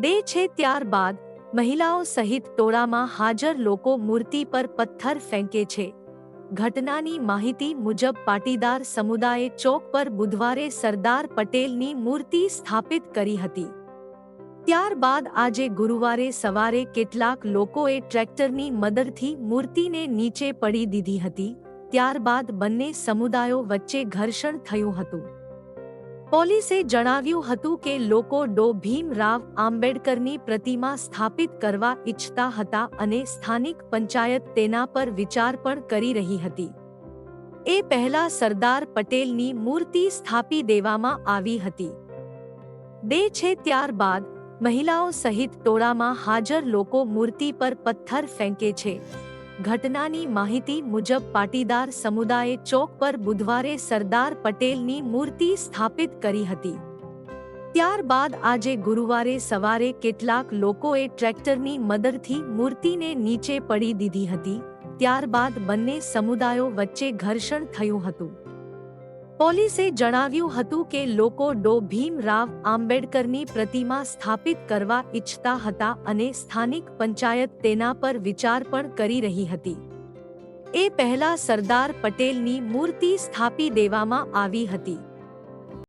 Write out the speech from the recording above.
દે છે ત્યારબાદ મહિલાઓ સહિત ટોળામાં હાજર લોકો મૂર્તિ પર પથ્થર ફેંકે છે। ઘટનાની માહિતી મુજબ પાટીદાર સમુદાયે ચોક પર બુધવારે સરદાર પટેલની મૂર્તિ સ્થાપિત કરી હતી। ત્યારબાદ આજે ગુરુવારે સવારે કેટલાક લોકોએ ટ્રેક્ટરની મદદથી મૂર્તિને નીચે પડી દીધી હતી। ત્યારબાદ બંને સમુદાયો વચ્ચે ઘર્ષણ થયું હતું। પોલીસે જણાવ્યું હતું કે લોકો ડો ભીમરાવ આંબેડકરની પ્રતિમા સ્થાપિત કરવા ઈચ્છતા હતા અને સ્થાનિક પંચાયત તેના પર વિચાર પણ કરી રહી હતી। એ પહેલા સરદાર પટેલની મૂર્તિ સ્થાપી દેવામાં આવી હતી। દે છે ત્યારબાદ મહિલાઓ સહિત ટોળામાં હાજર લોકો મૂર્તિ પર પથ્થર ફેંકે છે। ઘટનાની માહિતી મુજબ પાટીદાર સમુદાયે ચોક પર બુધવારે સરદાર પટેલની મૂર્તિ સ્થાપિત કરી હતી। ત્યારબાદ આજે ગુરુવારે સવારે કેટલાક લોકોએ ટ્રેક્ટરની મદદથી મૂર્તિને નીચે પડી દીધી હતી। ત્યારબાદ બંને સમુદાયો વચ્ચે ઘર્ષણ થયું હતું। પોલીસે જણાવ્યું હતું કે લોકો ડો ભીમરાવ આંબેડકરની પ્રતિમા સ્થાપિત કરવા ઈચ્છતા હતા અને સ્થાનિક પંચાયત તેના પર વિચાર પણ કરી રહી હતી। એ પહેલા સરદાર પટેલની મૂર્તિ સ્થાપી દેવામાં આવી હતી।